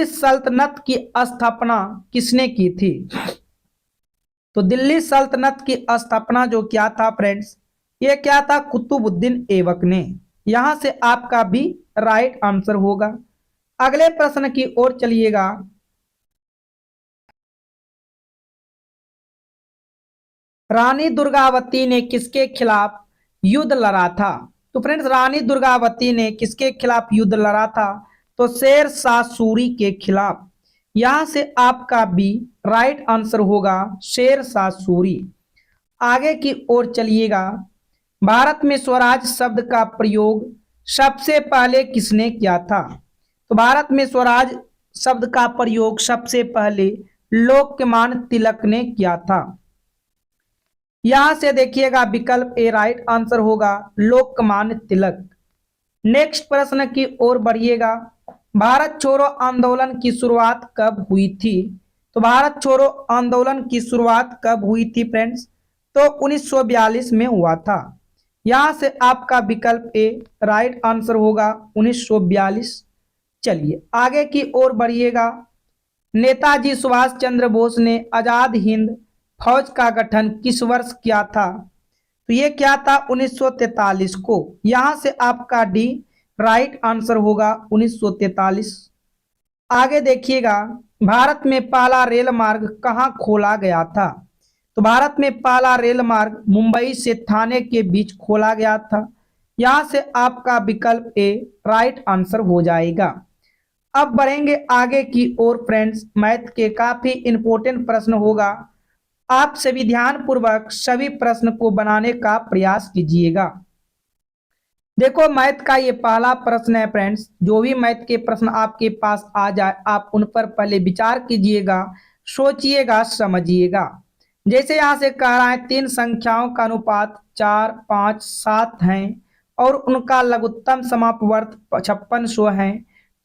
सल्तनत की स्थापना किसने की थी? तो दिल्ली सल्तनत की स्थापना जो क्या था फ्रेंड्स, ये क्या था? कुतुबुद्दीन ऐबक ने। यहां से आपका भी राइट आंसर होगा। अगले प्रश्न की ओर चलिएगा। रानी दुर्गावती ने किसके खिलाफ युद्ध लड़ा था? तो फ्रेंड्स रानी दुर्गावती ने किसके खिलाफ युद्ध लड़ा था? तो शेर शाह सूरी के खिलाफ। यहां से आपका बी राइट आंसर होगा, शेर शाह सूरी। आगे की ओर चलिएगा। भारत में स्वराज शब्द का प्रयोग सबसे पहले किसने किया था? तो भारत में स्वराज शब्द का प्रयोग सबसे पहले लोकमान्य तिलक ने किया था। यहां से देखिएगा विकल्प ए राइट आंसर होगा, लोकमान्य तिलक। नेक्स्ट प्रश्न की ओर बढ़िएगा। भारत छोड़ो आंदोलन की शुरुआत कब हुई थी? तो भारत छोड़ो आंदोलन की शुरुआत कब हुई थी फ्रेंड्स? तो 1942 में हुआ था। यहां से आपका विकल्प ए राइट आंसर होगा, 1942। चलिए आगे की ओर बढ़िएगा। नेताजी सुभाष चंद्र बोस ने आजाद हिंद फौज का गठन किस वर्ष किया था? तो ये क्या था? 1943 को। यहां से आपका डी राइट आंसर होगा, 1943। आगे देखिएगा। भारत में पहला रेल मार्ग कहां खोला गया था? तो भारत में पहला रेल मार्ग मुंबई से थाने के बीच खोला गया था। यहां से आपका विकल्प ए राइट आंसर हो जाएगा। अब बढ़ेंगे आगे की ओर फ्रेंड्स। मैथ के काफी इंपॉर्टेंट प्रश्न होगा। आप सभी ध्यान पूर्वक सभी प्रश्न को बनाने का प्रयास कीजिएगा। देखो मैथ का ये पहला प्रश्न है फ्रेंड्स। जो भी मैथ के प्रश्न आपके पास आ जाए आप उन पर पहले विचार कीजिएगा, सोचिएगा, समझिएगा। जैसे यहाँ से कह रहा है तीन संख्याओं का अनुपात 4, 5, 7 है और उनका लघुत्तम समापवर्त 5600 है,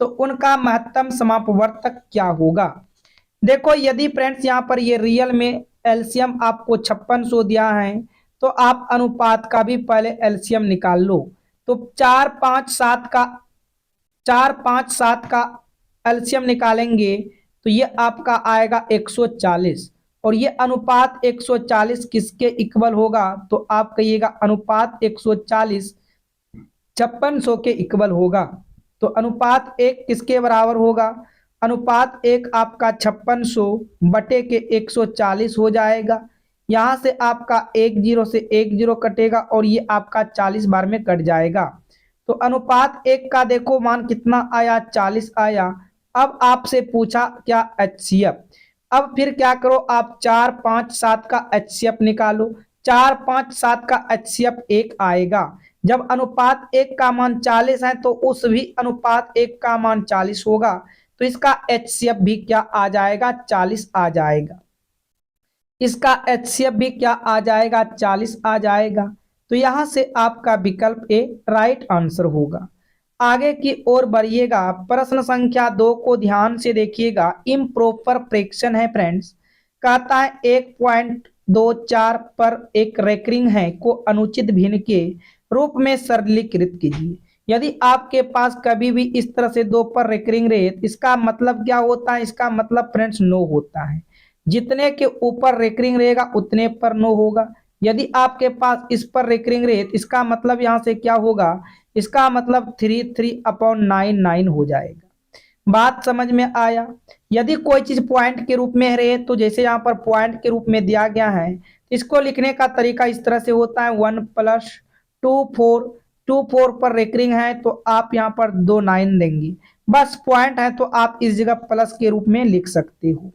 तो उनका महत्तम समापवर्तक क्या होगा। देखो यदि फ्रेंड्स यहाँ पर ये रियल में एलसीएम आपको 5600 दिया है, तो आप अनुपात का भी पहले एलसीएम निकाल लो। तो 4, 5, 7 का एलसीएम निकालेंगे तो ये आपका आएगा 140, और ये अनुपात 140 किसके इक्वल होगा, तो आप कहिएगा अनुपात 140 5600 के इक्वल होगा। तो अनुपात 1 किसके बराबर होगा, अनुपात 1 आपका 5600 बटे के 140 हो जाएगा। यहाँ से आपका 10 से 10 कटेगा और ये आपका 40 बार में कट जाएगा। तो अनुपात 1 का देखो मान कितना आया, 40 आया। अब आपसे पूछा क्या एचसीएफ। अब फिर क्या करो आप 4, 5, 7 का एचसीएफ निकालो। 4, 5, 7 का एचसीएफ 1 आएगा। जब अनुपात 1 का मान 40 है तो उस भी अनुपात 1 का मान 40 होगा, तो इसका एचसीएफ भी क्या आ जाएगा, 40 आ जाएगा। इसका एचसीएफ भी क्या आ जाएगा, 40 आ जाएगा। तो यहां से आपका विकल्प ए राइट आंसर होगा। आगे की ओर बढ़िएगा, प्रश्न संख्या 2 को ध्यान से देखिएगा। इम्प्रॉपर फ्रैक्शन है फ्रेंड्स। कहता है 1.24 पर एक रेकरिंग है को अनुचित भिन्न के रूप में सरलीकृत कीजिए। यदि आपके पास कभी भी इस तरह से 2 पर रेकरिंग रहे, इसका मतलब क्या होता है, इसका मतलब फ्रेंड्स नो होता है। जितने के ऊपर रेकरिंग रहेगा उतने पर नो होगा। यदि आपके पास इस पर रेकरिंग रहे, इसका मतलब यहाँ से क्या होगा, इसका मतलब 3/9 हो जाएगा। बात समझ में आया। यदि कोई चीज पॉइंट के रूप में रहे, तो जैसे यहाँ पर पॉइंट के रूप में दिया गया है, इसको लिखने का तरीका इस तरह से होता है 1 + 2 4। 2 4 पर रेकरिंग है तो आप यहाँ पर 2 9 देंगे। बस पॉइंट है तो आप इस जगह प्लस के रूप में लिख सकते हो।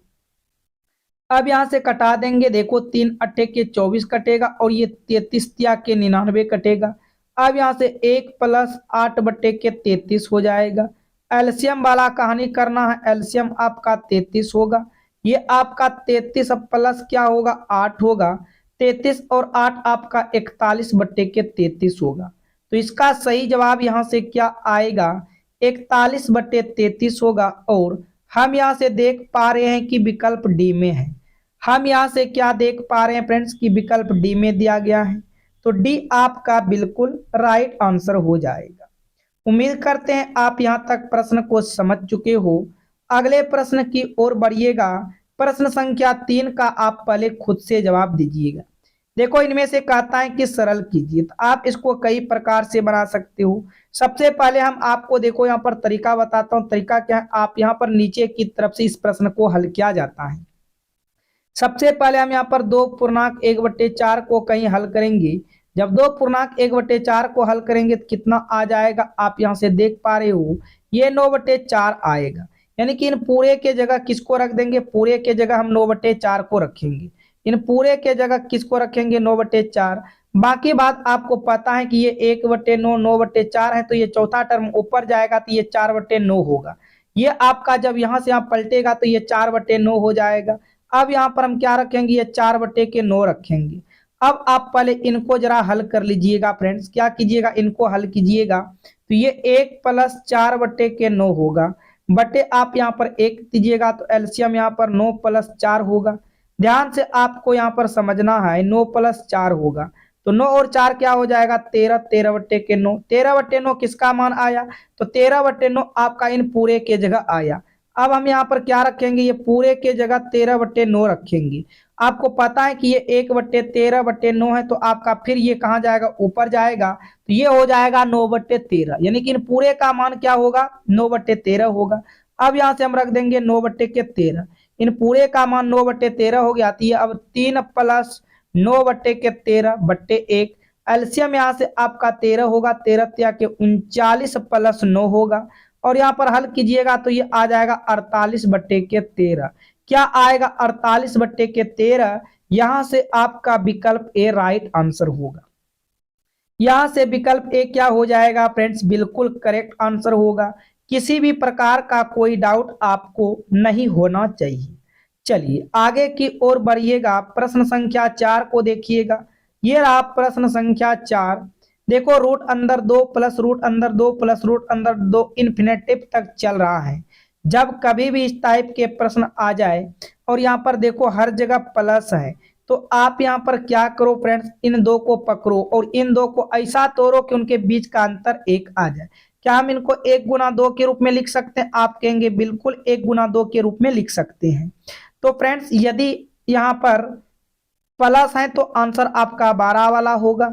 अब यहाँ से कटा देंगे, देखो 3 8 के 24 कटेगा और ये 33 के 99 कटेगा। अब यहाँ से 1 + 8 बटे के 33 हो जाएगा। एलसीएम वाला कहानी करना है, एलसीएम आपका 33 होगा। ये आपका 33 प्लस क्या होगा, 8 होगा। 33 और 8 आपका 41 बटे के 33 होगा। तो इसका सही जवाब यहाँ से क्या आएगा, 41 बटे 33 होगा। और हम यहाँ से देख पा रहे हैं कि विकल्प डी में है। हम यहाँ से क्या देख पा रहे हैं फ्रेंड्स कि विकल्प डी में दिया गया है। तो डी आपका बिल्कुल राइट आंसर हो जाएगा। उम्मीद करते हैं आप यहाँ तक प्रश्न को समझ चुके हो। अगले प्रश्न की ओर बढ़िएगा। प्रश्न संख्या 3 का आप पहले खुद से जवाब दीजिएगा। देखो इनमें से कहता है कि सरल कीजिए, तो आप इसको कई प्रकार से बना सकते हो। सबसे पहले हम आपको देखो यहाँ पर तरीका बताता हूँ। तरीका क्या है, आप यहाँ पर नीचे की तरफ से इस प्रश्न को हल किया जाता है। सबसे पहले हम यहाँ पर 2.1/4 को कहीं हल करेंगे। जब 2.1/4 को हल करेंगे तो कितना आ जाएगा, आप यहाँ से देख पा रहे हो ये 9/4 आएगा। यानी कि इन पूरे के जगह किसको रख देंगे, पूरे के जगह हम 9/4 को रखेंगे। इन पूरे के जगह किसको रखेंगे, 9/4। बाकी बात आपको पता है कि ये 1/9 9/4 है, तो ये चौथा टर्म ऊपर जाएगा तो ये 4/9 होगा। ये आपका जब यहाँ से यहाँ पलटेगा तो ये 4/9 हो जाएगा। अब यहाँ पर हम क्या रखेंगे, ये 4/9 रखेंगे। अब आप पहले इनको जरा हल कर लीजिएगा फ्रेंड्स। क्या कीजिएगा, इनको हल कीजिएगा तो ये 1 + 4/9 होगा। बटे आप यहाँ पर 1 दीजिएगा तो एलसीएम यहाँ पर 9 + 4 होगा। ध्यान से आपको यहाँ पर समझना है, 9 + 4 होगा। तो 9 और 4 क्या हो जाएगा, 13। 13/9 13/9 किसका मान आया, तो 13/9 आपका इन पूरे के जगह आया। अब हम यहाँ पर क्या रखेंगे, ये पूरे के जगह 13/9 रखेंगे। आपको पता है कि ये 1/13/9 है, तो आपका फिर ये कहाँ जाएगा, ऊपर जाएगा। तो ये हो जाएगा 9/13, यानी कि इन पूरे का मान क्या होगा, 9/13 होगा। अब यहाँ से हम रख देंगे 9/13। इन पूरे का मान 9/13 हो गया। तो ये अब 3 + 9/13 बटे 1। एलसीएम यहाँ से आपका 13 होगा। 13 के 39 + 9 होगा। और यहाँ पर हल कीजिएगा तो ये आ जाएगा 48/13। क्या आएगा, 48/13। यहां से आपका विकल्प ए राइट आंसर होगा। यहां से विकल्प ए क्या हो जाएगा फ्रेंड्स, बिल्कुल करेक्ट आंसर होगा। किसी भी प्रकार का कोई डाउट आपको नहीं होना चाहिए। चलिए आगे की ओर बढ़िएगा, प्रश्न संख्या 4 को देखिएगा। ये रहा प्रश्न संख्या 4। देखो रूट अंदर 2 प्लस रूट अंदर 2 प्लस रूट अंदर 2 इन्फिनेटिव तक चल रहा है। जब कभी भी इस टाइप के प्रश्न आ जाए और यहाँ पर देखो हर जगह प्लस है, तो आप यहाँ पर क्या करो फ्रेंड्स, इन दो को पकड़ो और इन दो को ऐसा तोड़ो कि उनके बीच का अंतर 1 आ जाए। क्या हम इनको 1 गुना 2 के रूप में लिख सकते हैं? आप कहेंगे बिल्कुल 1 गुना 2 के रूप में लिख सकते हैं। तो फ्रेंड्स यदि यहाँ पर प्लस है तो आंसर आपका 12 वाला होगा।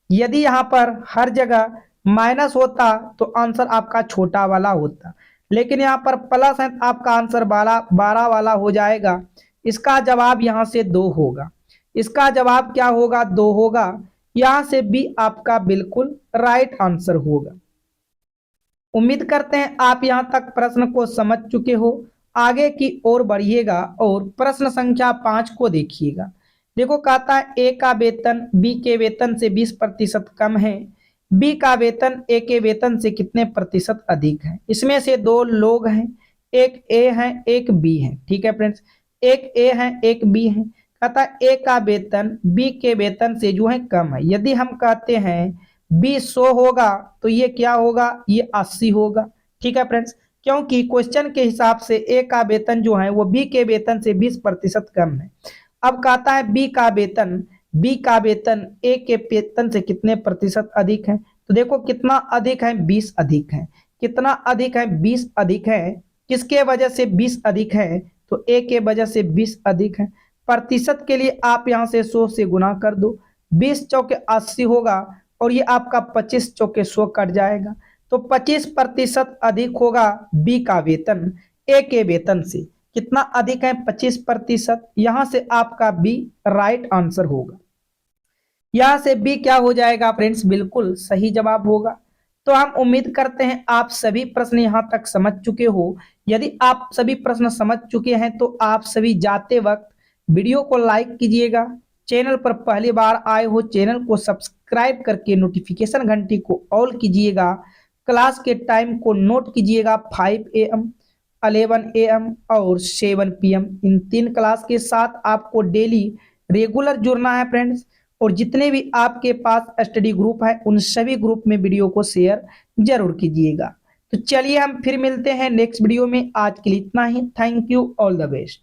यदि यहाँ पर हर जगह माइनस होता तो आंसर आपका छोटा वाला होता, लेकिन यहाँ पर प्लस है तो आपका आंसर 12 वाला हो जाएगा। इसका जवाब यहाँ से 2 होगा। इसका जवाब क्या होगा? 2 होगा। यहाँ से भी आपका बिल्कुल राइट आंसर होगा। उम्मीद करते हैं आप यहाँ तक प्रश्न को समझ चुके हो। आगे की ओर बढ़िएगा और प्रश्न संख्या 5 को देखिएगा। देखो कहता है ए का वेतन बी के वेतन से 20% कम है, बी का वेतन ए के वेतन से कितने प्रतिशत अधिक है। इसमें से 2 लोग हैं, एक ए है एक बी है। ठीक है फ्रेंड्स, एक ए है एक बी है। कहता है ए का वेतन बी के वेतन से जो है कम है। यदि हम कहते हैं बी 100 होगा तो ये क्या होगा? ये 80 होगा। ठीक है फ्रेंड्स, क्योंकि क्वेश्चन के हिसाब से ए का वेतन जो है वो बी के वेतन से 20% कम है। अब कहता है बी का वेतन ए के वेतन से कितने प्रतिशत अधिक है। तो देखो कितना अधिक है? 20 अधिक है। कितना अधिक है? 20 अधिक है। किसके वजह से 20 अधिक है? तो ए के वजह से 20 अधिक है। प्रतिशत के लिए आप यहाँ से 100 से गुना कर दो, 20 चौके 80 होगा और ये आपका 25 चौके 100 कट जाएगा। तो 25% अधिक होगा बी का वेतन ए के वेतन से। कितना अधिक है? 25%। यहां से आपका बी राइट आंसर होगा। यहां से बी क्या हो जाएगा फ्रेंड्स? बिल्कुल सही जवाब होगा। तो हम उम्मीद करते हैं आप सभी प्रश्न यहां तक समझ चुके हो। यदि आप सभी प्रश्न समझ चुके हैं तो आप सभी जाते वक्त वीडियो को लाइक कीजिएगा। चैनल पर पहली बार आए हो चैनल को सब्सक्राइब करके नोटिफिकेशन घंटी को ऑल कीजिएगा। क्लास के टाइम को नोट कीजिएगा, 5 AM 11 AM और 7 PM। इन 3 क्लास के साथ आपको डेली रेगुलर जुड़ना है फ्रेंड्स। और जितने भी आपके पास स्टडी ग्रुप है उन सभी ग्रुप में वीडियो को शेयर जरूर कीजिएगा। तो चलिए हम फिर मिलते हैं नेक्स्ट वीडियो में। आज के लिए इतना ही। Thank you, all the best.